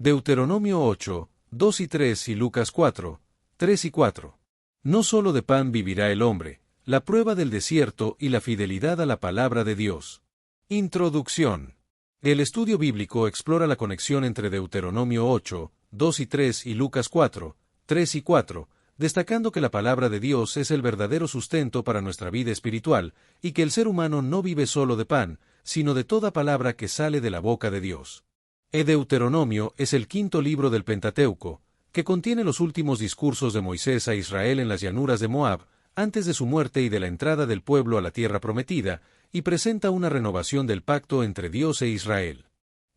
Deuteronomio 8, 2 y 3 y Lucas 4, 3 y 4. No solo de pan vivirá el hombre, la prueba del desierto y la fidelidad a la palabra de Dios. Introducción. El estudio bíblico explora la conexión entre Deuteronomio 8, 2 y 3 y Lucas 4, 3 y 4, destacando que la palabra de Dios es el verdadero sustento para nuestra vida espiritual, y que el ser humano no vive solo de pan, sino de toda palabra que sale de la boca de Dios. Deuteronomio es el quinto libro del Pentateuco, que contiene los últimos discursos de Moisés a Israel en las llanuras de Moab, antes de su muerte y de la entrada del pueblo a la tierra prometida, y presenta una renovación del pacto entre Dios e Israel.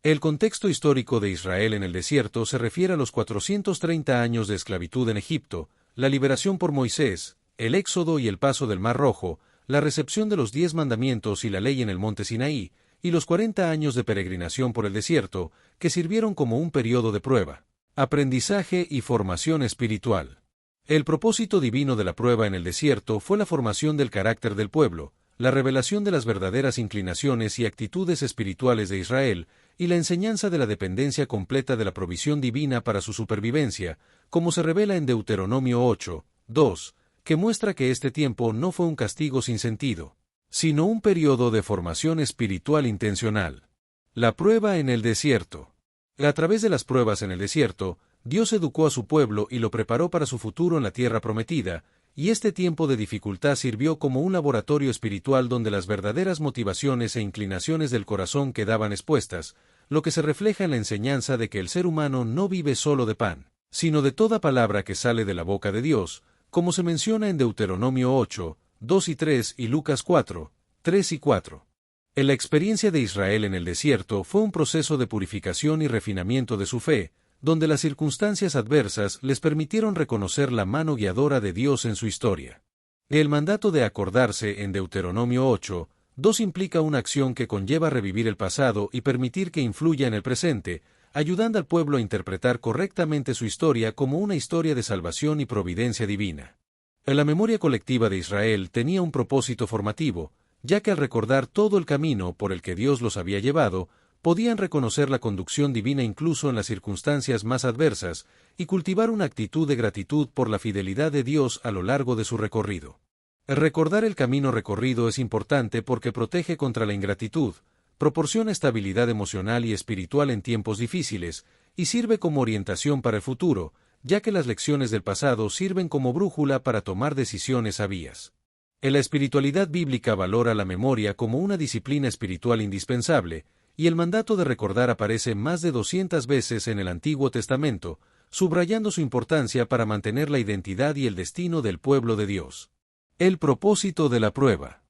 El contexto histórico de Israel en el desierto se refiere a los 430 años de esclavitud en Egipto, la liberación por Moisés, el éxodo y el paso del Mar Rojo, la recepción de los 10 mandamientos y la ley en el monte Sinaí, y los 40 años de peregrinación por el desierto, que sirvieron como un periodo de prueba, aprendizaje y formación espiritual. El propósito divino de la prueba en el desierto fue la formación del carácter del pueblo, la revelación de las verdaderas inclinaciones y actitudes espirituales de Israel, y la enseñanza de la dependencia completa de la provisión divina para su supervivencia, como se revela en Deuteronomio 8, 2, que muestra que este tiempo no fue un castigo sin sentido, sino un periodo de formación espiritual intencional. La prueba en el desierto. A través de las pruebas en el desierto, Dios educó a su pueblo y lo preparó para su futuro en la tierra prometida, y este tiempo de dificultad sirvió como un laboratorio espiritual donde las verdaderas motivaciones e inclinaciones del corazón quedaban expuestas, lo que se refleja en la enseñanza de que el ser humano no vive solo de pan, sino de toda palabra que sale de la boca de Dios, como se menciona en Deuteronomio 8, 2 y 3 y Lucas 4, 3 y 4. La experiencia de Israel en el desierto fue un proceso de purificación y refinamiento de su fe, donde las circunstancias adversas les permitieron reconocer la mano guiadora de Dios en su historia. El mandato de acordarse en Deuteronomio 8, 2 implica una acción que conlleva revivir el pasado y permitir que influya en el presente, ayudando al pueblo a interpretar correctamente su historia como una historia de salvación y providencia divina. La memoria colectiva de Israel tenía un propósito formativo, ya que al recordar todo el camino por el que Dios los había llevado, podían reconocer la conducción divina incluso en las circunstancias más adversas, y cultivar una actitud de gratitud por la fidelidad de Dios a lo largo de su recorrido. Recordar el camino recorrido es importante porque protege contra la ingratitud, proporciona estabilidad emocional y espiritual en tiempos difíciles, y sirve como orientación para el futuro, ya que las lecciones del pasado sirven como brújula para tomar decisiones sabias. La espiritualidad bíblica valora la memoria como una disciplina espiritual indispensable, y el mandato de recordar aparece más de 200 veces en el Antiguo Testamento, subrayando su importancia para mantener la identidad y el destino del pueblo de Dios. El propósito de la prueba.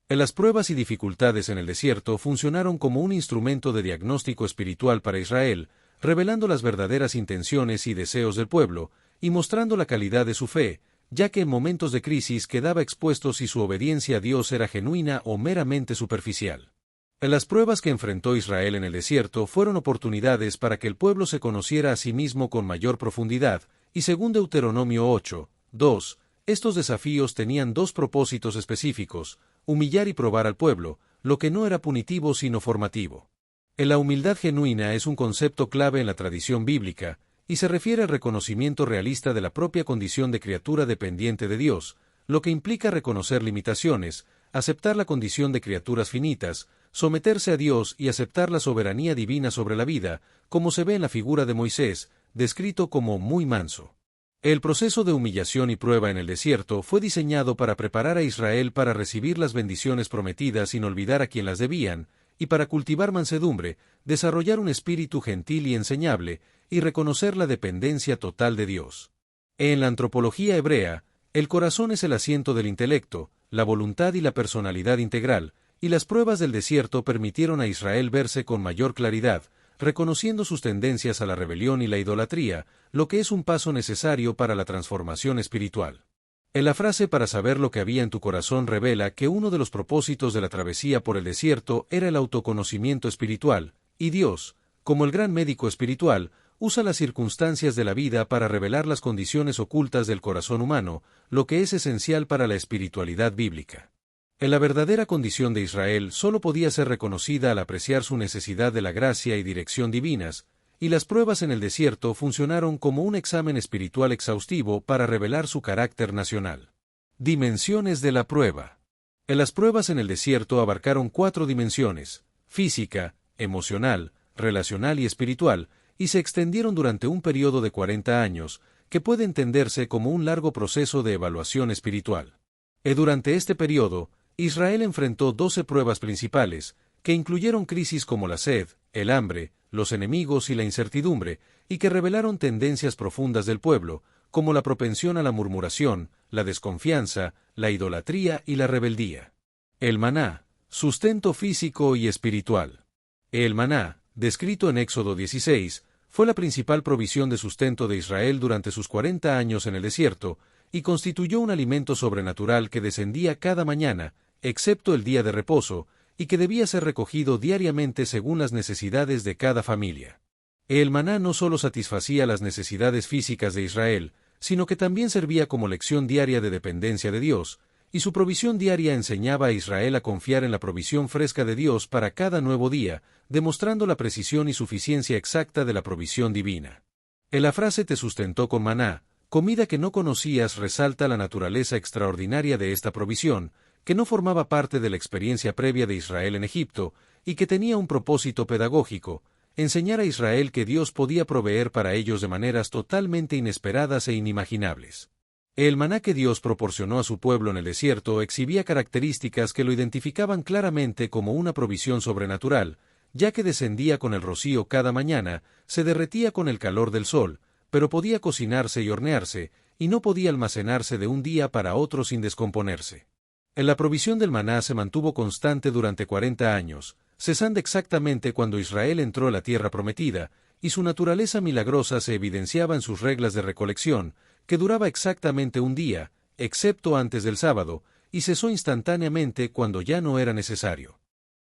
Las pruebas y dificultades en el desierto funcionaron como un instrumento de diagnóstico espiritual para Israel, revelando las verdaderas intenciones y deseos del pueblo, y mostrando la calidad de su fe, ya que en momentos de crisis quedaba expuesto si su obediencia a Dios era genuina o meramente superficial. Las pruebas que enfrentó Israel en el desierto fueron oportunidades para que el pueblo se conociera a sí mismo con mayor profundidad, y según Deuteronomio 8, 2, estos desafíos tenían dos propósitos específicos: humillar y probar al pueblo, lo que no era punitivo sino formativo. La humildad genuina es un concepto clave en la tradición bíblica, y se refiere al reconocimiento realista de la propia condición de criatura dependiente de Dios, lo que implica reconocer limitaciones, aceptar la condición de criaturas finitas, someterse a Dios y aceptar la soberanía divina sobre la vida, como se ve en la figura de Moisés, descrito como muy manso. El proceso de humillación y prueba en el desierto fue diseñado para preparar a Israel para recibir las bendiciones prometidas sin olvidar a quien las debían, y para cultivar mansedumbre, desarrollar un espíritu gentil y enseñable, y reconocer la dependencia total de Dios. En la antropología hebrea, el corazón es el asiento del intelecto, la voluntad y la personalidad integral, y las pruebas del desierto permitieron a Israel verse con mayor claridad, reconociendo sus tendencias a la rebelión y la idolatría, lo que es un paso necesario para la transformación espiritual. La frase "para saber lo que había en tu corazón" revela que uno de los propósitos de la travesía por el desierto era el autoconocimiento espiritual, y Dios, como el gran médico espiritual, usa las circunstancias de la vida para revelar las condiciones ocultas del corazón humano, lo que es esencial para la espiritualidad bíblica. La verdadera condición de Israel solo podía ser reconocida al apreciar su necesidad de la gracia y dirección divinas, y las pruebas en el desierto funcionaron como un examen espiritual exhaustivo para revelar su carácter nacional. Dimensiones de la prueba. Las pruebas en el desierto abarcaron 4 dimensiones: física, emocional, relacional y espiritual, y se extendieron durante un periodo de 40 años, que puede entenderse como un largo proceso de evaluación espiritual. Durante este periodo, Israel enfrentó 12 pruebas principales, que incluyeron crisis como la sed, el hambre, los enemigos y la incertidumbre, y que revelaron tendencias profundas del pueblo, como la propensión a la murmuración, la desconfianza, la idolatría y la rebeldía. El maná, sustento físico y espiritual. El maná, descrito en Éxodo 16, fue la principal provisión de sustento de Israel durante sus 40 años en el desierto, y constituyó un alimento sobrenatural que descendía cada mañana, excepto el día de reposo, y que debía ser recogido diariamente según las necesidades de cada familia. El maná no solo satisfacía las necesidades físicas de Israel, sino que también servía como lección diaria de dependencia de Dios, y su provisión diaria enseñaba a Israel a confiar en la provisión fresca de Dios para cada nuevo día, demostrando la precisión y suficiencia exacta de la provisión divina. La frase "te sustentó con maná", comida que no conocías, resalta la naturaleza extraordinaria de esta provisión, que no formaba parte de la experiencia previa de Israel en Egipto, y que tenía un propósito pedagógico: enseñar a Israel que Dios podía proveer para ellos de maneras totalmente inesperadas e inimaginables. El maná que Dios proporcionó a su pueblo en el desierto exhibía características que lo identificaban claramente como una provisión sobrenatural, ya que descendía con el rocío cada mañana, se derretía con el calor del sol, pero podía cocinarse y hornearse, y no podía almacenarse de un día para otro sin descomponerse. La provisión del maná se mantuvo constante durante 40 años, cesando exactamente cuando Israel entró a la tierra prometida, y su naturaleza milagrosa se evidenciaba en sus reglas de recolección, que duraba exactamente un día, excepto antes del sábado, y cesó instantáneamente cuando ya no era necesario.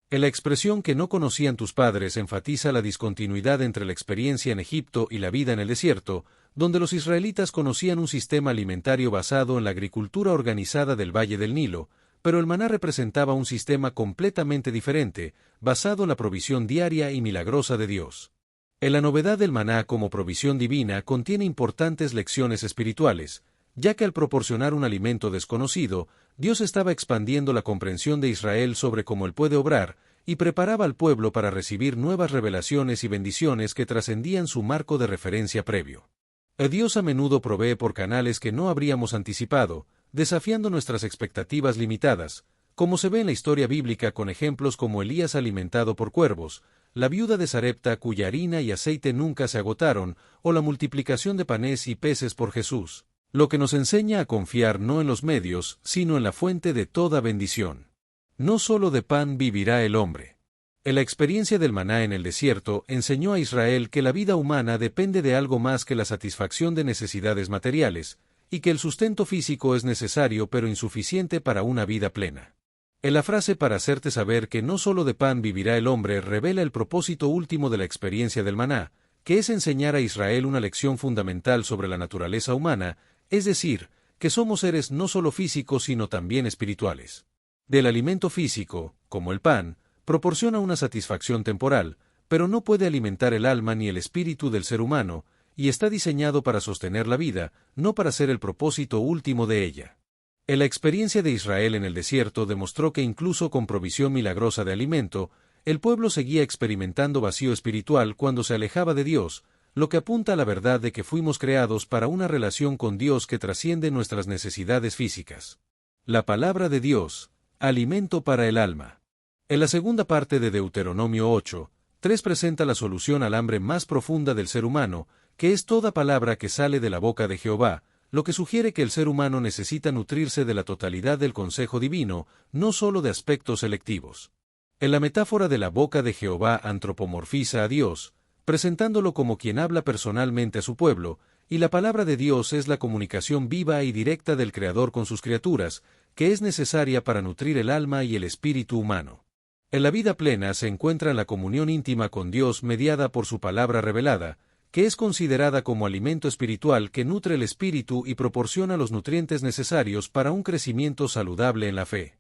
La expresión "que no conocían tus padres" enfatiza la discontinuidad entre la experiencia en Egipto y la vida en el desierto, donde los israelitas conocían un sistema alimentario basado en la agricultura organizada del Valle del Nilo, pero el maná representaba un sistema completamente diferente, basado en la provisión diaria y milagrosa de Dios. La novedad del maná como provisión divina contiene importantes lecciones espirituales, ya que al proporcionar un alimento desconocido, Dios estaba expandiendo la comprensión de Israel sobre cómo Él puede obrar, y preparaba al pueblo para recibir nuevas revelaciones y bendiciones que trascendían su marco de referencia previo. Dios a menudo provee por canales que no habríamos anticipado, desafiando nuestras expectativas limitadas, como se ve en la historia bíblica con ejemplos como Elías alimentado por cuervos, la viuda de Sarepta cuya harina y aceite nunca se agotaron, o la multiplicación de panes y peces por Jesús, lo que nos enseña a confiar no en los medios, sino en la fuente de toda bendición. No solo de pan vivirá el hombre. La experiencia del maná en el desierto enseñó a Israel que la vida humana depende de algo más que la satisfacción de necesidades materiales, y que el sustento físico es necesario pero insuficiente para una vida plena. La frase "para hacerte saber que no solo de pan vivirá el hombre" revela el propósito último de la experiencia del maná, que es enseñar a Israel una lección fundamental sobre la naturaleza humana, es decir, que somos seres no solo físicos sino también espirituales. Del alimento físico, como el pan, proporciona una satisfacción temporal, pero no puede alimentar el alma ni el espíritu del ser humano, y está diseñado para sostener la vida, no para ser el propósito último de ella. La experiencia de Israel en el desierto demostró que incluso con provisión milagrosa de alimento, el pueblo seguía experimentando vacío espiritual cuando se alejaba de Dios, lo que apunta a la verdad de que fuimos creados para una relación con Dios que trasciende nuestras necesidades físicas. La palabra de Dios, alimento para el alma. En la segunda parte de Deuteronomio 8:3 presenta la solución al hambre más profunda del ser humano, que es toda palabra que sale de la boca de Jehová, lo que sugiere que el ser humano necesita nutrirse de la totalidad del consejo divino, no solo de aspectos selectivos. En la metáfora de la boca de Jehová antropomorfiza a Dios, presentándolo como quien habla personalmente a su pueblo, y la palabra de Dios es la comunicación viva y directa del Creador con sus criaturas, que es necesaria para nutrir el alma y el espíritu humano. En la vida plena se encuentra la comunión íntima con Dios mediada por su palabra revelada, que es considerada como alimento espiritual que nutre el espíritu y proporciona los nutrientes necesarios para un crecimiento saludable en la fe.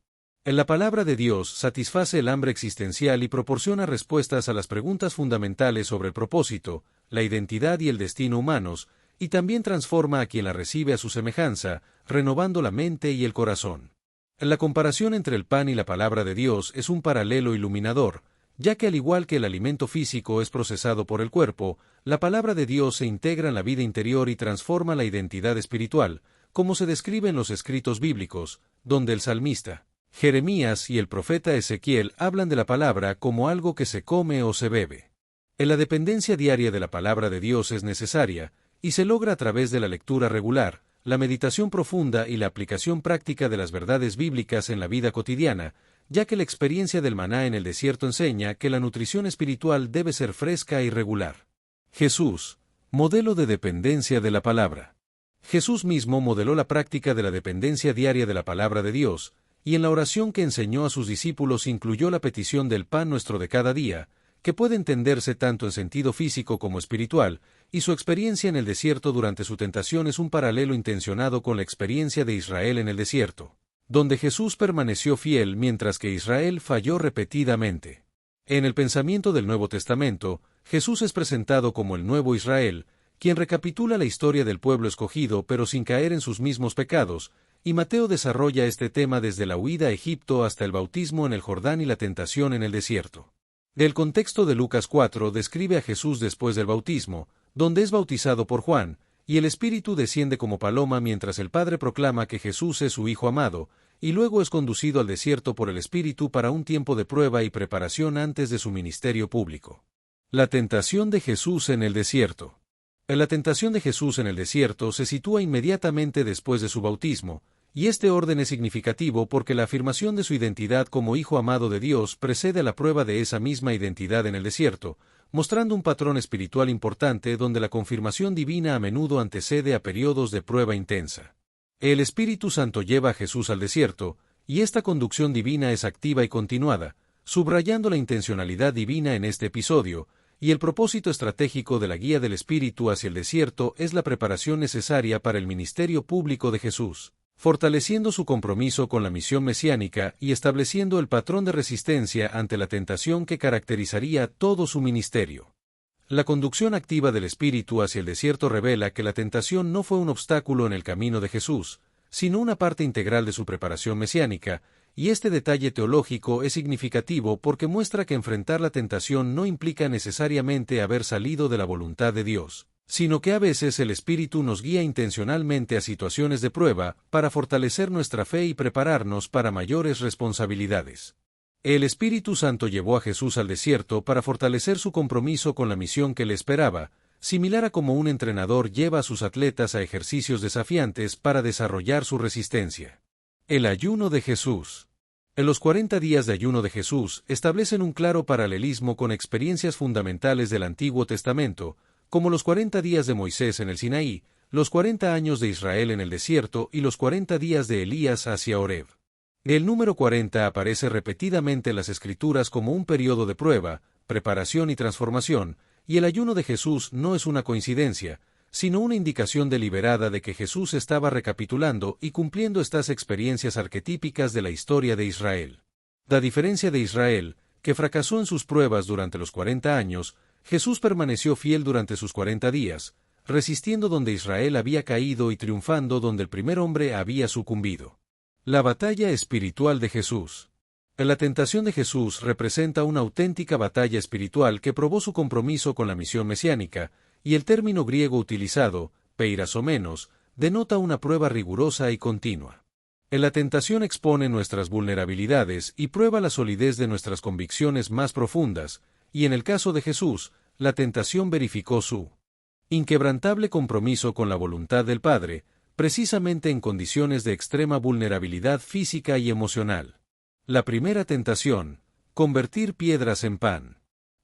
En la palabra de Dios satisface el hambre existencial y proporciona respuestas a las preguntas fundamentales sobre el propósito, la identidad y el destino humanos, y también transforma a quien la recibe a su semejanza, renovando la mente y el corazón. La comparación entre el pan y la palabra de Dios es un paralelo iluminador, ya que al igual que el alimento físico es procesado por el cuerpo, la palabra de Dios se integra en la vida interior y transforma la identidad espiritual, como se describe en los escritos bíblicos, donde el salmista Jeremías y el profeta Ezequiel hablan de la palabra como algo que se come o se bebe. La dependencia diaria de la palabra de Dios es necesaria, y se logra a través de la lectura regular, la meditación profunda y la aplicación práctica de las verdades bíblicas en la vida cotidiana, ya que la experiencia del maná en el desierto enseña que la nutrición espiritual debe ser fresca y regular. Jesús, modelo de dependencia de la palabra. Jesús mismo modeló la práctica de la dependencia diaria de la palabra de Dios, y en la oración que enseñó a sus discípulos incluyó la petición del pan nuestro de cada día, que puede entenderse tanto en sentido físico como espiritual, y su experiencia en el desierto durante su tentación es un paralelo intencionado con la experiencia de Israel en el desierto, donde Jesús permaneció fiel mientras que Israel falló repetidamente. En el pensamiento del Nuevo Testamento, Jesús es presentado como el nuevo Israel, quien recapitula la historia del pueblo escogido pero sin caer en sus mismos pecados, y Mateo desarrolla este tema desde la huida a Egipto hasta el bautismo en el Jordán y la tentación en el desierto. El contexto de Lucas 4 describe a Jesús después del bautismo, donde es bautizado por Juan, y el Espíritu desciende como paloma mientras el Padre proclama que Jesús es su Hijo amado, y luego es conducido al desierto por el Espíritu para un tiempo de prueba y preparación antes de su ministerio público. La tentación de Jesús en el desierto. La tentación de Jesús en el desierto se sitúa inmediatamente después de su bautismo, y este orden es significativo porque la afirmación de su identidad como Hijo amado de Dios precede a la prueba de esa misma identidad en el desierto, mostrando un patrón espiritual importante donde la confirmación divina a menudo antecede a periodos de prueba intensa. El Espíritu Santo lleva a Jesús al desierto, y esta conducción divina es activa y continuada, subrayando la intencionalidad divina en este episodio, y el propósito estratégico de la guía del Espíritu hacia el desierto es la preparación necesaria para el ministerio público de Jesús, fortaleciendo su compromiso con la misión mesiánica y estableciendo el patrón de resistencia ante la tentación que caracterizaría todo su ministerio. La conducción activa del Espíritu hacia el desierto revela que la tentación no fue un obstáculo en el camino de Jesús, sino una parte integral de su preparación mesiánica, y este detalle teológico es significativo porque muestra que enfrentar la tentación no implica necesariamente haber salido de la voluntad de Dios, sino que a veces el Espíritu nos guía intencionalmente a situaciones de prueba para fortalecer nuestra fe y prepararnos para mayores responsabilidades. El Espíritu Santo llevó a Jesús al desierto para fortalecer su compromiso con la misión que le esperaba, similar a como un entrenador lleva a sus atletas a ejercicios desafiantes para desarrollar su resistencia. El ayuno de Jesús. En los 40 días de ayuno de Jesús establecen un claro paralelismo con experiencias fundamentales del Antiguo Testamento, como los 40 días de Moisés en el Sinaí, los 40 años de Israel en el desierto y los 40 días de Elías hacia Horeb. El número 40 aparece repetidamente en las Escrituras como un periodo de prueba, preparación y transformación, y el ayuno de Jesús no es una coincidencia, sino una indicación deliberada de que Jesús estaba recapitulando y cumpliendo estas experiencias arquetípicas de la historia de Israel. A diferencia de Israel, que fracasó en sus pruebas durante los 40 años, Jesús permaneció fiel durante sus 40 días, resistiendo donde Israel había caído y triunfando donde el primer hombre había sucumbido. La batalla espiritual de Jesús. La tentación de Jesús representa una auténtica batalla espiritual que probó su compromiso con la misión mesiánica, y el término griego utilizado, peirasomenos, denota una prueba rigurosa y continua. La tentación expone nuestras vulnerabilidades y prueba la solidez de nuestras convicciones más profundas, y en el caso de Jesús, la tentación verificó su inquebrantable compromiso con la voluntad del Padre, precisamente en condiciones de extrema vulnerabilidad física y emocional. La primera tentación, convertir piedras en pan.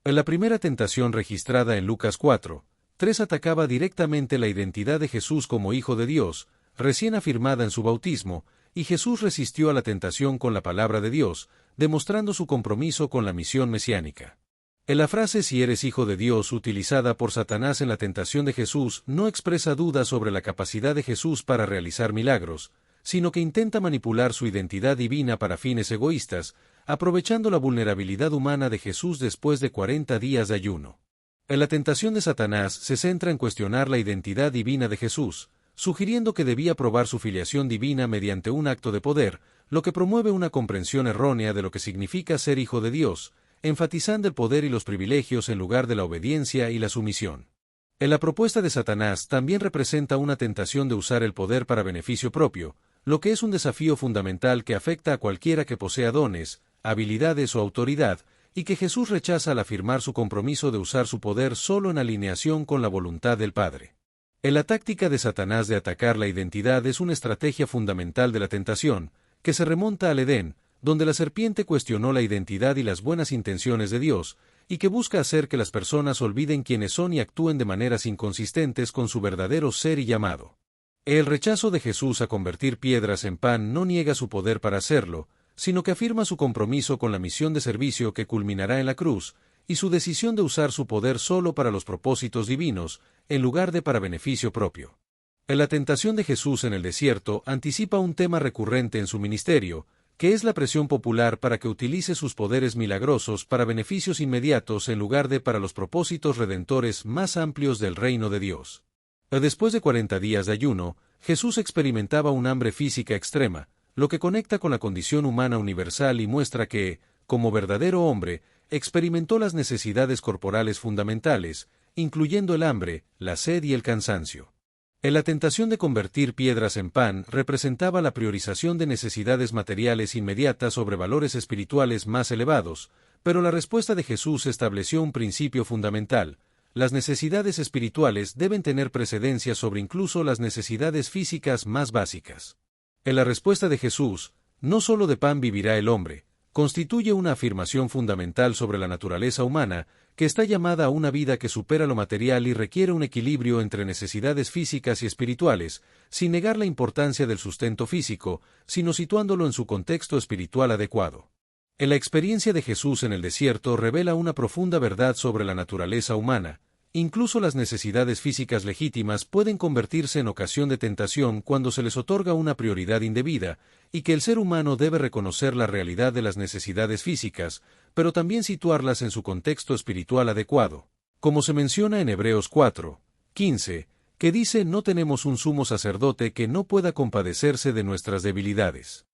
La primera tentación registrada en Lucas 4:3 atacaba directamente la identidad de Jesús como Hijo de Dios, recién afirmada en su bautismo, y Jesús resistió a la tentación con la palabra de Dios, demostrando su compromiso con la misión mesiánica. La frase «si eres hijo de Dios» utilizada por Satanás en la tentación de Jesús no expresa dudas sobre la capacidad de Jesús para realizar milagros, sino que intenta manipular su identidad divina para fines egoístas, aprovechando la vulnerabilidad humana de Jesús después de 40 días de ayuno. En la tentación de Satanás se centra en cuestionar la identidad divina de Jesús, sugiriendo que debía probar su filiación divina mediante un acto de poder, lo que promueve una comprensión errónea de lo que significa ser hijo de Dios, enfatizando el poder y los privilegios en lugar de la obediencia y la sumisión. En la propuesta de Satanás también representa una tentación de usar el poder para beneficio propio, lo que es un desafío fundamental que afecta a cualquiera que posea dones, habilidades o autoridad, y que Jesús rechaza al afirmar su compromiso de usar su poder solo en alineación con la voluntad del Padre. En la táctica de Satanás de atacar la identidad es una estrategia fundamental de la tentación, que se remonta al Edén, donde la serpiente cuestionó la identidad y las buenas intenciones de Dios, y que busca hacer que las personas olviden quiénes son y actúen de maneras inconsistentes con su verdadero ser y llamado. El rechazo de Jesús a convertir piedras en pan no niega su poder para hacerlo, sino que afirma su compromiso con la misión de servicio que culminará en la cruz, y su decisión de usar su poder solo para los propósitos divinos, en lugar de para beneficio propio. En la tentación de Jesús en el desierto anticipa un tema recurrente en su ministerio, que es la presión popular para que utilice sus poderes milagrosos para beneficios inmediatos en lugar de para los propósitos redentores más amplios del reino de Dios. Después de 40 días de ayuno, Jesús experimentaba un hambre física extrema, lo que conecta con la condición humana universal y muestra que, como verdadero hombre, experimentó las necesidades corporales fundamentales, incluyendo el hambre, la sed y el cansancio. En la tentación de convertir piedras en pan representaba la priorización de necesidades materiales inmediatas sobre valores espirituales más elevados, pero la respuesta de Jesús estableció un principio fundamental: las necesidades espirituales deben tener precedencia sobre incluso las necesidades físicas más básicas. En la respuesta de Jesús, no solo de pan vivirá el hombre, constituye una afirmación fundamental sobre la naturaleza humana, que está llamada a una vida que supera lo material y requiere un equilibrio entre necesidades físicas y espirituales, sin negar la importancia del sustento físico, sino situándolo en su contexto espiritual adecuado. En la experiencia de Jesús en el desierto revela una profunda verdad sobre la naturaleza humana. Incluso las necesidades físicas legítimas pueden convertirse en ocasión de tentación cuando se les otorga una prioridad indebida, y que el ser humano debe reconocer la realidad de las necesidades físicas, pero también situarlas en su contexto espiritual adecuado. Como se menciona en Hebreos 4:15, que dice: no tenemos un sumo sacerdote que no pueda compadecerse de nuestras debilidades.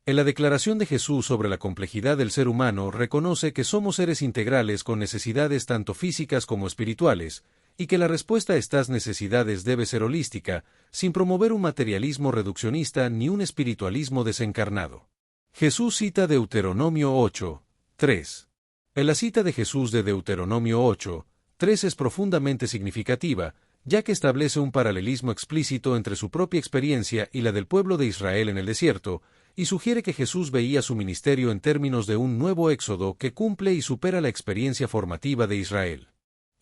En la declaración de Jesús sobre la complejidad del ser humano reconoce que somos seres integrales con necesidades tanto físicas como espirituales, y que la respuesta a estas necesidades debe ser holística, sin promover un materialismo reduccionista ni un espiritualismo desencarnado. Jesús cita Deuteronomio 8:3. En la cita de Jesús de Deuteronomio 8:3 es profundamente significativa, ya que establece un paralelismo explícito entre su propia experiencia y la del pueblo de Israel en el desierto, y sugiere que Jesús veía su ministerio en términos de un nuevo éxodo que cumple y supera la experiencia formativa de Israel.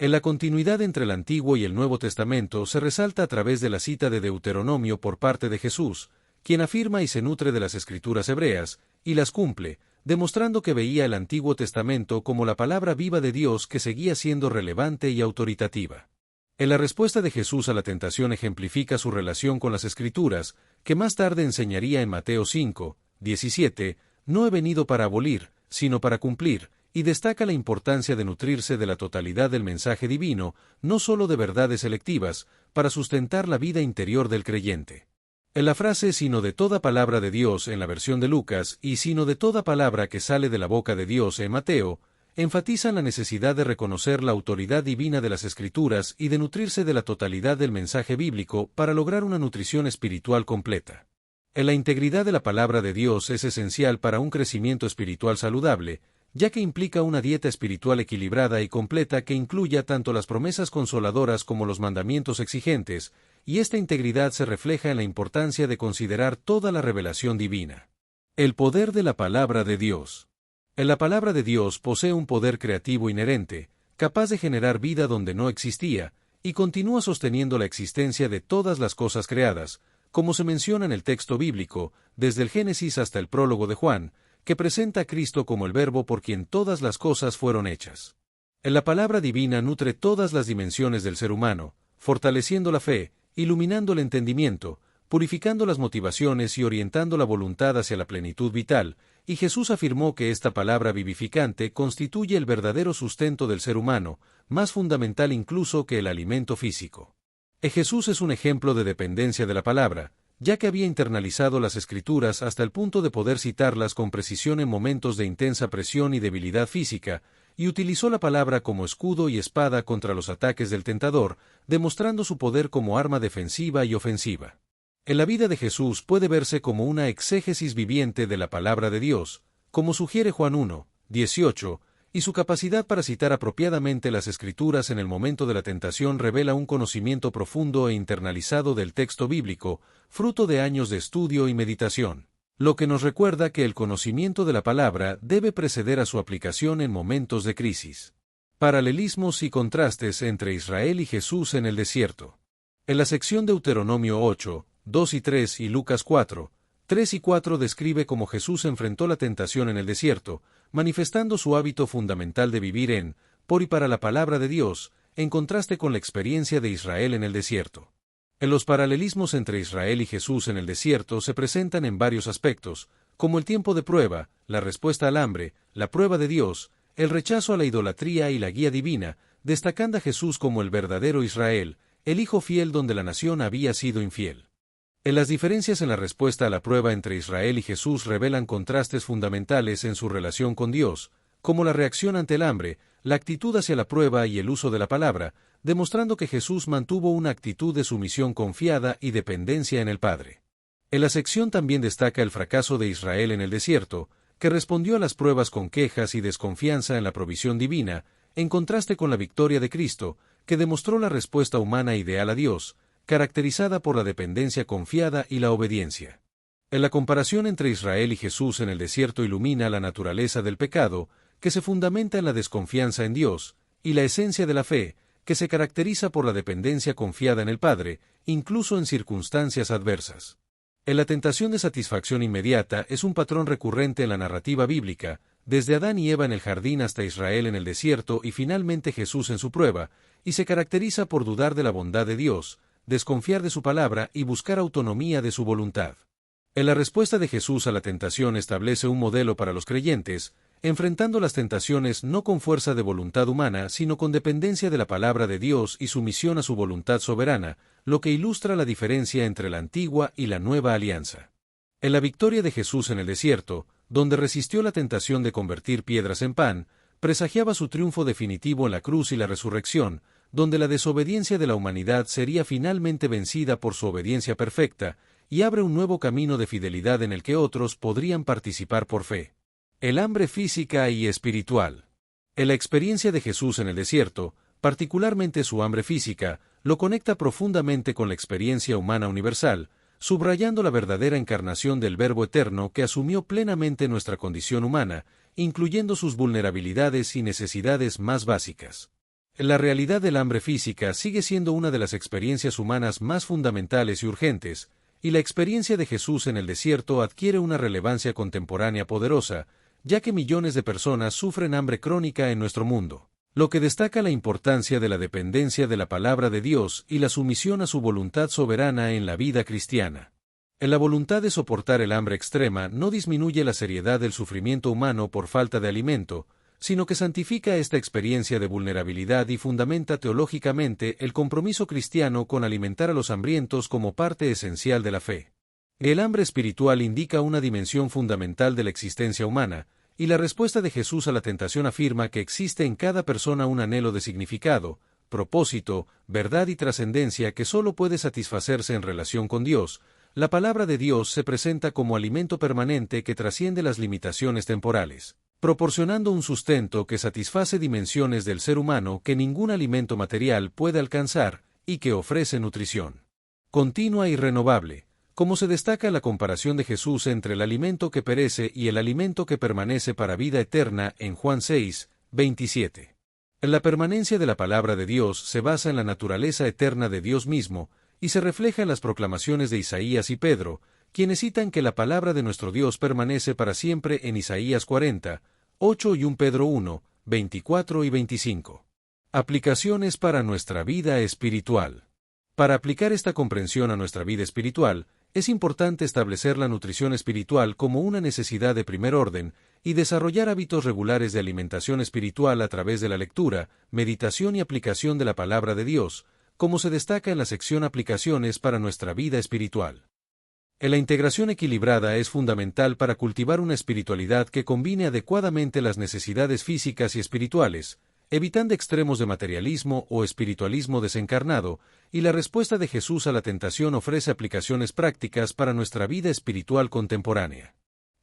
En la continuidad entre el Antiguo y el Nuevo Testamento se resalta a través de la cita de Deuteronomio por parte de Jesús, quien afirma y se nutre de las Escrituras hebreas, y las cumple, demostrando que veía el Antiguo Testamento como la palabra viva de Dios que seguía siendo relevante y autoritativa. En la respuesta de Jesús a la tentación ejemplifica su relación con las Escrituras, que más tarde enseñaría en Mateo 5:17, no he venido para abolir, sino para cumplir, y destaca la importancia de nutrirse de la totalidad del mensaje divino, no solo de verdades selectivas, para sustentar la vida interior del creyente. En la frase sino de toda palabra de Dios en la versión de Lucas y sino de toda palabra que sale de la boca de Dios en Mateo, enfatizan la necesidad de reconocer la autoridad divina de las Escrituras y de nutrirse de la totalidad del mensaje bíblico para lograr una nutrición espiritual completa. En la integridad de la palabra de Dios es esencial para un crecimiento espiritual saludable, ya que implica una dieta espiritual equilibrada y completa que incluya tanto las promesas consoladoras como los mandamientos exigentes, y esta integridad se refleja en la importancia de considerar toda la revelación divina. El poder de la palabra de Dios. En la palabra de Dios posee un poder creativo inherente, capaz de generar vida donde no existía, y continúa sosteniendo la existencia de todas las cosas creadas, como se menciona en el texto bíblico, desde el Génesis hasta el prólogo de Juan, que presenta a Cristo como el Verbo por quien todas las cosas fueron hechas. En la palabra divina nutre todas las dimensiones del ser humano, fortaleciendo la fe, iluminando el entendimiento, purificando las motivaciones y orientando la voluntad hacia la plenitud vital, y Jesús afirmó que esta palabra vivificante constituye el verdadero sustento del ser humano, más fundamental incluso que el alimento físico. Jesús es un ejemplo de dependencia de la palabra, ya que había internalizado las Escrituras hasta el punto de poder citarlas con precisión en momentos de intensa presión y debilidad física, y utilizó la palabra como escudo y espada contra los ataques del tentador, demostrando su poder como arma defensiva y ofensiva. En la vida de Jesús puede verse como una exégesis viviente de la palabra de Dios, como sugiere Juan 1, 18, y su capacidad para citar apropiadamente las Escrituras en el momento de la tentación revela un conocimiento profundo e internalizado del texto bíblico, fruto de años de estudio y meditación, lo que nos recuerda que el conocimiento de la palabra debe preceder a su aplicación en momentos de crisis. Paralelismos y contrastes entre Israel y Jesús en el desierto. En la sección de Deuteronomio 8, 2 y 3 y Lucas 4, 3 y 4 describe cómo Jesús enfrentó la tentación en el desierto, manifestando su hábito fundamental de vivir en, por y para la palabra de Dios, en contraste con la experiencia de Israel en el desierto. En los paralelismos entre Israel y Jesús en el desierto se presentan en varios aspectos, como el tiempo de prueba, la respuesta al hambre, la prueba de Dios, el rechazo a la idolatría y la guía divina, destacando a Jesús como el verdadero Israel, el hijo fiel donde la nación había sido infiel. En las diferencias en la respuesta a la prueba entre Israel y Jesús revelan contrastes fundamentales en su relación con Dios, como la reacción ante el hambre, la actitud hacia la prueba y el uso de la palabra, demostrando que Jesús mantuvo una actitud de sumisión confiada y dependencia en el Padre. En la sección también destaca el fracaso de Israel en el desierto, que respondió a las pruebas con quejas y desconfianza en la provisión divina, en contraste con la victoria de Cristo, que demostró la respuesta humana ideal a Dios, caracterizada por la dependencia confiada y la obediencia. En la comparación entre Israel y Jesús en el desierto ilumina la naturaleza del pecado, que se fundamenta en la desconfianza en Dios, y la esencia de la fe, que se caracteriza por la dependencia confiada en el Padre, incluso en circunstancias adversas. En la tentación de satisfacción inmediata es un patrón recurrente en la narrativa bíblica, desde Adán y Eva en el jardín hasta Israel en el desierto y finalmente Jesús en su prueba, y se caracteriza por dudar de la bondad de Dios, desconfiar de su palabra y buscar autonomía de su voluntad. En la respuesta de Jesús a la tentación establece un modelo para los creyentes, enfrentando las tentaciones no con fuerza de voluntad humana, sino con dependencia de la palabra de Dios y sumisión a su voluntad soberana, lo que ilustra la diferencia entre la antigua y la nueva alianza. En la victoria de Jesús en el desierto, donde resistió la tentación de convertir piedras en pan, presagiaba su triunfo definitivo en la cruz y la resurrección, donde la desobediencia de la humanidad sería finalmente vencida por su obediencia perfecta, y abre un nuevo camino de fidelidad en el que otros podrían participar por fe. El hambre física y espiritual. En la experiencia de Jesús en el desierto, particularmente su hambre física, lo conecta profundamente con la experiencia humana universal, subrayando la verdadera encarnación del Verbo eterno que asumió plenamente nuestra condición humana, incluyendo sus vulnerabilidades y necesidades más básicas. La realidad del hambre física sigue siendo una de las experiencias humanas más fundamentales y urgentes, y la experiencia de Jesús en el desierto adquiere una relevancia contemporánea poderosa, ya que millones de personas sufren hambre crónica en nuestro mundo, lo que destaca la importancia de la dependencia de la palabra de Dios y la sumisión a su voluntad soberana en la vida cristiana. En la voluntad de soportar el hambre extrema no disminuye la seriedad del sufrimiento humano por falta de alimento, sino que santifica esta experiencia de vulnerabilidad y fundamenta teológicamente el compromiso cristiano con alimentar a los hambrientos como parte esencial de la fe. El hambre espiritual indica una dimensión fundamental de la existencia humana, y la respuesta de Jesús a la tentación afirma que existe en cada persona un anhelo de significado, propósito, verdad y trascendencia que solo puede satisfacerse en relación con Dios. La palabra de Dios se presenta como alimento permanente que trasciende las limitaciones temporales, proporcionando un sustento que satisface dimensiones del ser humano que ningún alimento material puede alcanzar, y que ofrece nutrición continua y renovable, como se destaca la comparación de Jesús entre el alimento que perece y el alimento que permanece para vida eterna en Juan 6, 27. La permanencia de la palabra de Dios se basa en la naturaleza eterna de Dios mismo, y se refleja en las proclamaciones de Isaías y Pedro, quienes citan que la palabra de nuestro Dios permanece para siempre en Isaías 40, 8 y 1 Pedro 1, 24 y 25. Aplicaciones para nuestra vida espiritual. Para aplicar esta comprensión a nuestra vida espiritual, es importante establecer la nutrición espiritual como una necesidad de primer orden y desarrollar hábitos regulares de alimentación espiritual a través de la lectura, meditación y aplicación de la palabra de Dios, como se destaca en la sección Aplicaciones para nuestra vida espiritual. La integración equilibrada es fundamental para cultivar una espiritualidad que combine adecuadamente las necesidades físicas y espirituales, evitando extremos de materialismo o espiritualismo desencarnado, y la respuesta de Jesús a la tentación ofrece aplicaciones prácticas para nuestra vida espiritual contemporánea.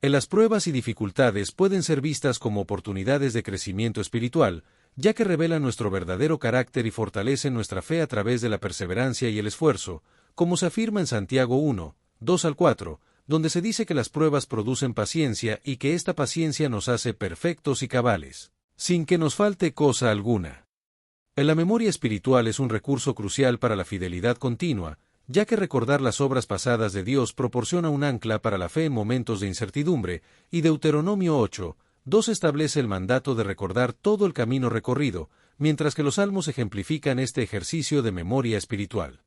Las pruebas y dificultades pueden ser vistas como oportunidades de crecimiento espiritual, ya que revelan nuestro verdadero carácter y fortalecen nuestra fe a través de la perseverancia y el esfuerzo, como se afirma en Santiago 1, 2-4, donde se dice que las pruebas producen paciencia y que esta paciencia nos hace perfectos y cabales, sin que nos falte cosa alguna. La memoria espiritual es un recurso crucial para la fidelidad continua, ya que recordar las obras pasadas de Dios proporciona un ancla para la fe en momentos de incertidumbre, y Deuteronomio 8, 2 establece el mandato de recordar todo el camino recorrido, mientras que los salmos ejemplifican este ejercicio de memoria espiritual.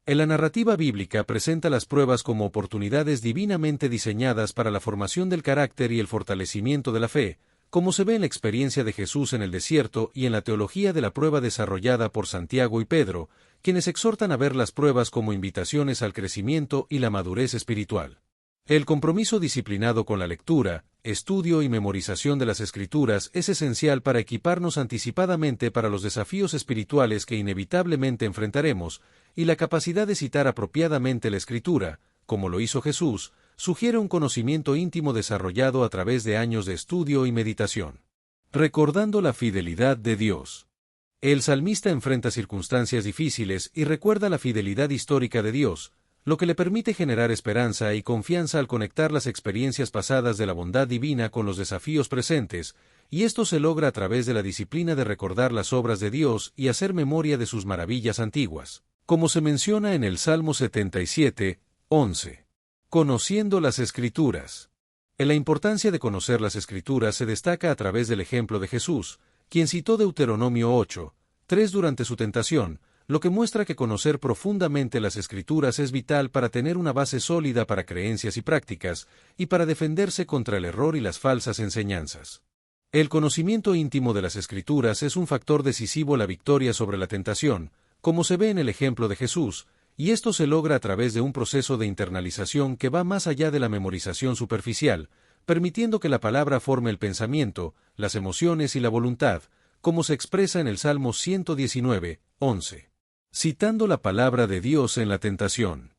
La narrativa bíblica presenta las pruebas como oportunidades divinamente diseñadas para la formación del carácter y el fortalecimiento de la fe, como se ve en la experiencia de Jesús en el desierto y en la teología de la prueba desarrollada por Santiago y Pedro, quienes exhortan a ver las pruebas como invitaciones al crecimiento y la madurez espiritual. El compromiso disciplinado con la lectura, estudio y memorización de las Escrituras es esencial para equiparnos anticipadamente para los desafíos espirituales que inevitablemente enfrentaremos, y la capacidad de citar apropiadamente la Escritura, como lo hizo Jesús, sugiere un conocimiento íntimo desarrollado a través de años de estudio y meditación. Recordando la fidelidad de Dios. El salmista enfrenta circunstancias difíciles y recuerda la fidelidad histórica de Dios, lo que le permite generar esperanza y confianza al conectar las experiencias pasadas de la bondad divina con los desafíos presentes, y esto se logra a través de la disciplina de recordar las obras de Dios y hacer memoria de sus maravillas antiguas, como se menciona en el Salmo 77, 11. Conociendo las Escrituras. La importancia de conocer las Escrituras se destaca a través del ejemplo de Jesús, quien citó Deuteronomio 8, 3 durante su tentación, lo que muestra que conocer profundamente las Escrituras es vital para tener una base sólida para creencias y prácticas, y para defenderse contra el error y las falsas enseñanzas. El conocimiento íntimo de las Escrituras es un factor decisivo en la victoria sobre la tentación, como se ve en el ejemplo de Jesús, y esto se logra a través de un proceso de internalización que va más allá de la memorización superficial, permitiendo que la palabra forme el pensamiento, las emociones y la voluntad, como se expresa en el Salmo 119, 11. Citando la palabra de Dios en la tentación.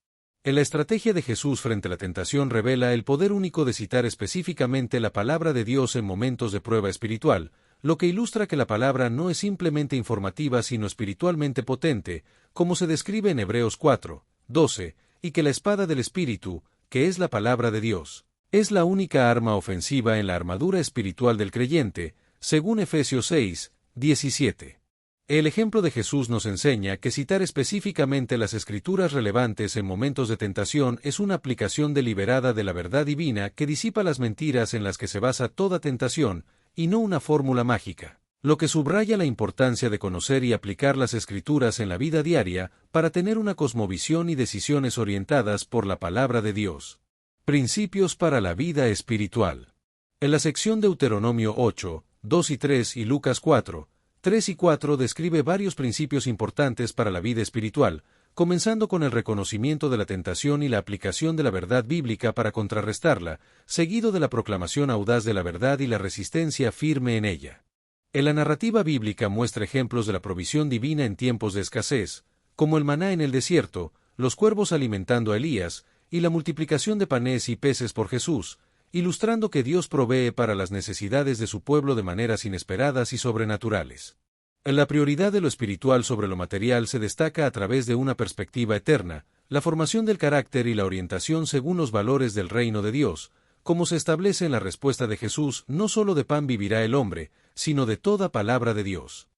La estrategia de Jesús frente a la tentación revela el poder único de citar específicamente la palabra de Dios en momentos de prueba espiritual, lo que ilustra que la palabra no es simplemente informativa sino espiritualmente potente, como se describe en Hebreos 4, 12, y que la espada del Espíritu, que es la palabra de Dios, es la única arma ofensiva en la armadura espiritual del creyente, según Efesios 6, 17. El ejemplo de Jesús nos enseña que citar específicamente las Escrituras relevantes en momentos de tentación es una aplicación deliberada de la verdad divina que disipa las mentiras en las que se basa toda tentación, y no una fórmula mágica, lo que subraya la importancia de conocer y aplicar las Escrituras en la vida diaria para tener una cosmovisión y decisiones orientadas por la palabra de Dios. Principios para la vida espiritual. En la sección Deuteronomio 8, 2 y 3 y Lucas 4, 3 y 4 describe varios principios importantes para la vida espiritual, comenzando con el reconocimiento de la tentación y la aplicación de la verdad bíblica para contrarrestarla, seguido de la proclamación audaz de la verdad y la resistencia firme en ella. En la narrativa bíblica muestra ejemplos de la provisión divina en tiempos de escasez, como el maná en el desierto, los cuervos alimentando a Elías, y la multiplicación de panes y peces por Jesús, ilustrando que Dios provee para las necesidades de su pueblo de maneras inesperadas y sobrenaturales. La prioridad de lo espiritual sobre lo material se destaca a través de una perspectiva eterna, la formación del carácter y la orientación según los valores del reino de Dios, como se establece en la respuesta de Jesús: no solo de pan vivirá el hombre, sino de toda palabra de Dios.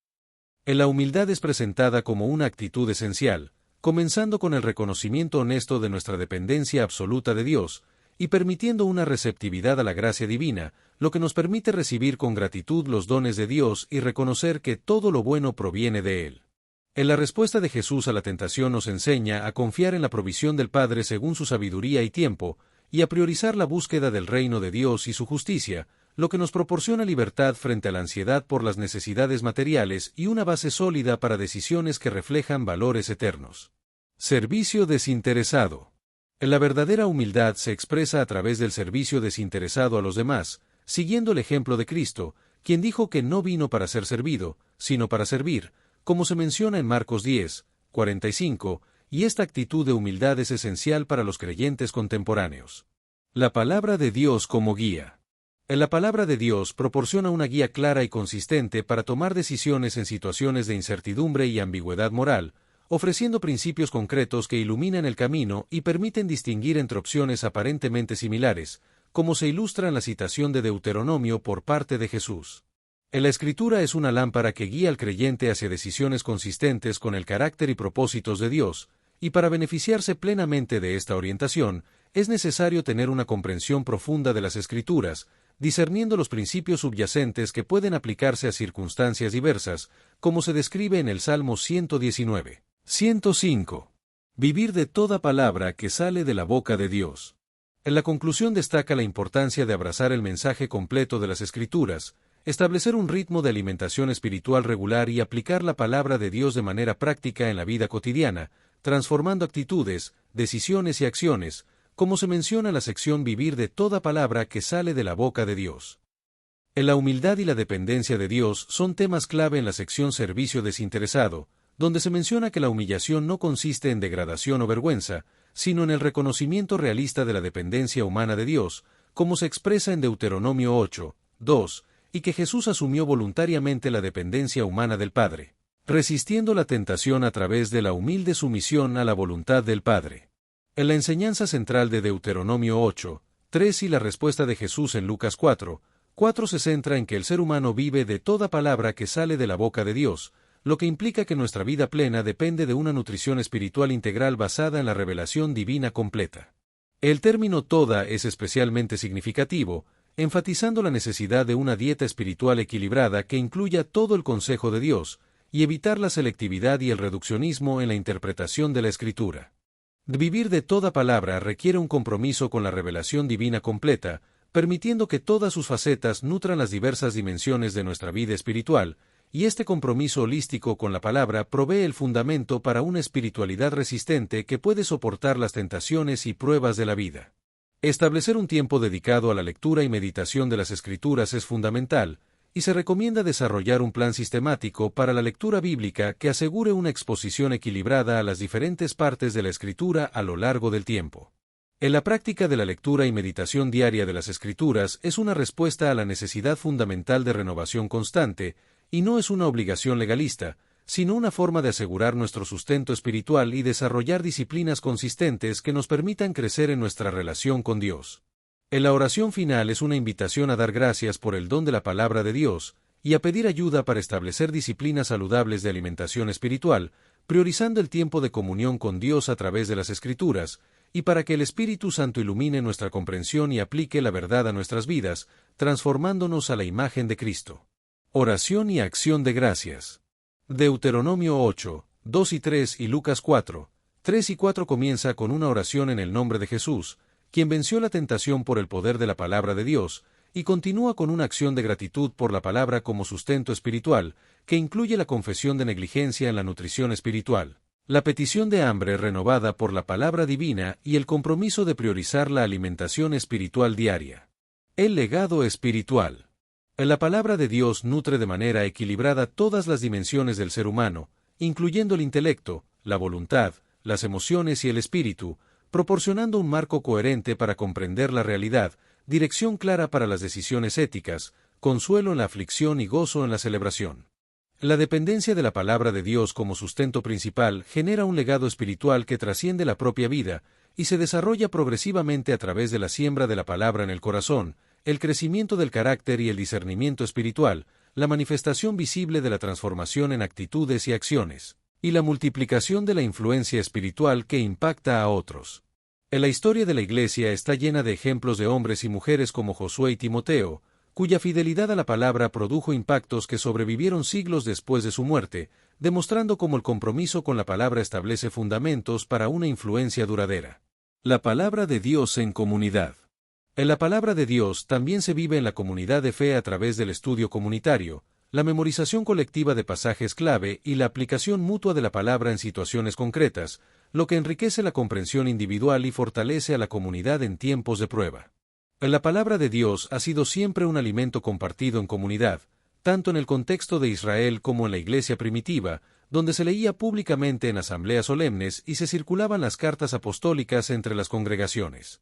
La humildad es presentada como una actitud esencial, comenzando con el reconocimiento honesto de nuestra dependencia absoluta de Dios, y permitiendo una receptividad a la gracia divina, lo que nos permite recibir con gratitud los dones de Dios y reconocer que todo lo bueno proviene de Él. En la respuesta de Jesús a la tentación nos enseña a confiar en la provisión del Padre según su sabiduría y tiempo, y a priorizar la búsqueda del reino de Dios y su justicia, lo que nos proporciona libertad frente a la ansiedad por las necesidades materiales y una base sólida para decisiones que reflejan valores eternos. Servicio desinteresado. La verdadera humildad se expresa a través del servicio desinteresado a los demás, siguiendo el ejemplo de Cristo, quien dijo que no vino para ser servido, sino para servir, como se menciona en Marcos 10, 45, y esta actitud de humildad es esencial para los creyentes contemporáneos. La palabra de Dios como guía. La palabra de Dios proporciona una guía clara y consistente para tomar decisiones en situaciones de incertidumbre y ambigüedad moral, ofreciendo principios concretos que iluminan el camino y permiten distinguir entre opciones aparentemente similares, como se ilustra en la citación de Deuteronomio por parte de Jesús. La Escritura es una lámpara que guía al creyente hacia decisiones consistentes con el carácter y propósitos de Dios, y para beneficiarse plenamente de esta orientación, es necesario tener una comprensión profunda de las Escrituras, discerniendo los principios subyacentes que pueden aplicarse a circunstancias diversas, como se describe en el Salmo 119. 105. Vivir de toda palabra que sale de la boca de Dios. En la conclusión destaca la importancia de abrazar el mensaje completo de las Escrituras, establecer un ritmo de alimentación espiritual regular y aplicar la palabra de Dios de manera práctica en la vida cotidiana, transformando actitudes, decisiones y acciones, como se menciona en la sección Vivir de toda palabra que sale de la boca de Dios. La humildad y la dependencia de Dios son temas clave en la sección Servicio desinteresado, donde se menciona que la humillación no consiste en degradación o vergüenza, sino en el reconocimiento realista de la dependencia humana de Dios, como se expresa en Deuteronomio 8, 2, y que Jesús asumió voluntariamente la dependencia humana del Padre, resistiendo la tentación a través de la humilde sumisión a la voluntad del Padre. En la enseñanza central de Deuteronomio 8, 3 y la respuesta de Jesús en Lucas 4, 4 se centra en que el ser humano vive de toda palabra que sale de la boca de Dios, lo que implica que nuestra vida plena depende de una nutrición espiritual integral basada en la revelación divina completa. El término toda es especialmente significativo, enfatizando la necesidad de una dieta espiritual equilibrada que incluya todo el consejo de Dios, y evitar la selectividad y el reduccionismo en la interpretación de la Escritura. Vivir de toda palabra requiere un compromiso con la revelación divina completa, permitiendo que todas sus facetas nutran las diversas dimensiones de nuestra vida espiritual, y este compromiso holístico con la palabra provee el fundamento para una espiritualidad resistente que puede soportar las tentaciones y pruebas de la vida. Establecer un tiempo dedicado a la lectura y meditación de las Escrituras es fundamental, y se recomienda desarrollar un plan sistemático para la lectura bíblica que asegure una exposición equilibrada a las diferentes partes de la Escritura a lo largo del tiempo. En la práctica de la lectura y meditación diaria de las Escrituras es una respuesta a la necesidad fundamental de renovación constante, y no es una obligación legalista, sino una forma de asegurar nuestro sustento espiritual y desarrollar disciplinas consistentes que nos permitan crecer en nuestra relación con Dios. En la oración final es una invitación a dar gracias por el don de la palabra de Dios, y a pedir ayuda para establecer disciplinas saludables de alimentación espiritual, priorizando el tiempo de comunión con Dios a través de las Escrituras, y para que el Espíritu Santo ilumine nuestra comprensión y aplique la verdad a nuestras vidas, transformándonos a la imagen de Cristo. Oración y acción de gracias. Deuteronomio 8, 2 y 3 y Lucas 4, 3 y 4 comienza con una oración en el nombre de Jesús, quien venció la tentación por el poder de la palabra de Dios, y continúa con una acción de gratitud por la palabra como sustento espiritual, que incluye la confesión de negligencia en la nutrición espiritual, la petición de hambre renovada por la palabra divina y el compromiso de priorizar la alimentación espiritual diaria. El legado espiritual. La palabra de Dios nutre de manera equilibrada todas las dimensiones del ser humano, incluyendo el intelecto, la voluntad, las emociones y el espíritu, proporcionando un marco coherente para comprender la realidad, dirección clara para las decisiones éticas, consuelo en la aflicción y gozo en la celebración. La dependencia de la palabra de Dios como sustento principal genera un legado espiritual que trasciende la propia vida y se desarrolla progresivamente a través de la siembra de la palabra en el corazón, el crecimiento del carácter y el discernimiento espiritual, la manifestación visible de la transformación en actitudes y acciones, y la multiplicación de la influencia espiritual que impacta a otros. En la historia de la Iglesia está llena de ejemplos de hombres y mujeres como Josué y Timoteo, cuya fidelidad a la palabra produjo impactos que sobrevivieron siglos después de su muerte, demostrando cómo el compromiso con la palabra establece fundamentos para una influencia duradera. La palabra de Dios en comunidad. En la palabra de Dios también se vive en la comunidad de fe a través del estudio comunitario, la memorización colectiva de pasajes clave y la aplicación mutua de la palabra en situaciones concretas, lo que enriquece la comprensión individual y fortalece a la comunidad en tiempos de prueba. La palabra de Dios ha sido siempre un alimento compartido en comunidad, tanto en el contexto de Israel como en la iglesia primitiva, donde se leía públicamente en asambleas solemnes y se circulaban las cartas apostólicas entre las congregaciones.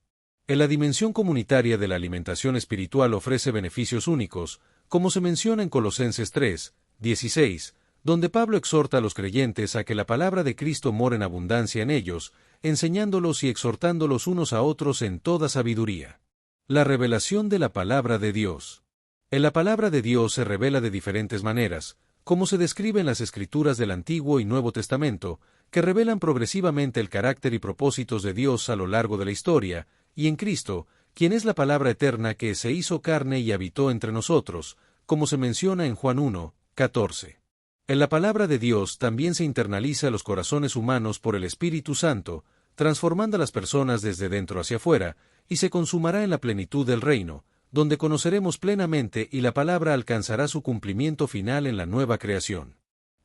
En la dimensión comunitaria de la alimentación espiritual ofrece beneficios únicos, como se menciona en Colosenses 3, 16, donde Pablo exhorta a los creyentes a que la palabra de Cristo more en abundancia en ellos, enseñándolos y exhortándolos unos a otros en toda sabiduría. La revelación de la palabra de Dios. En la palabra de Dios se revela de diferentes maneras, como se describe en las Escrituras del Antiguo y Nuevo Testamento, que revelan progresivamente el carácter y propósitos de Dios a lo largo de la historia, y en Cristo, quien es la palabra eterna que se hizo carne y habitó entre nosotros, como se menciona en Juan 1, 14. En la palabra de Dios también se internaliza los corazones humanos por el Espíritu Santo, transformando a las personas desde dentro hacia afuera, y se consumará en la plenitud del reino, donde conoceremos plenamente y la palabra alcanzará su cumplimiento final en la nueva creación.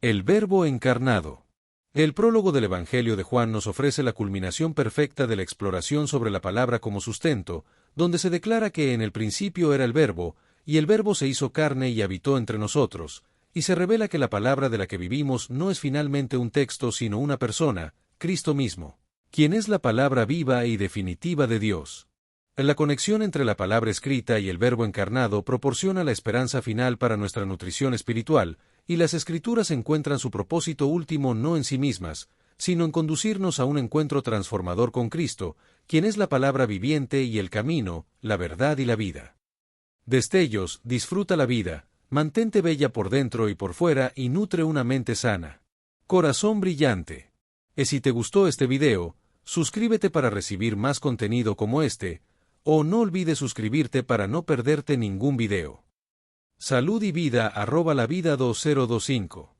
El Verbo encarnado. El prólogo del Evangelio de Juan nos ofrece la culminación perfecta de la exploración sobre la palabra como sustento, donde se declara que en el principio era el Verbo, y el Verbo se hizo carne y habitó entre nosotros, y se revela que la palabra de la que vivimos no es finalmente un texto sino una persona, Cristo mismo, quien es la palabra viva y definitiva de Dios. La conexión entre la palabra escrita y el Verbo encarnado proporciona la esperanza final para nuestra nutrición espiritual, y las Escrituras encuentran su propósito último no en sí mismas, sino en conducirnos a un encuentro transformador con Cristo, quien es la palabra viviente y el camino, la verdad y la vida. Destellos, disfruta la vida, mantente bella por dentro y por fuera y nutre una mente sana. Corazón brillante. Y si te gustó este video, suscríbete para recibir más contenido como este, o no olvides suscribirte para no perderte ningún video. Salud y vida @lavida2025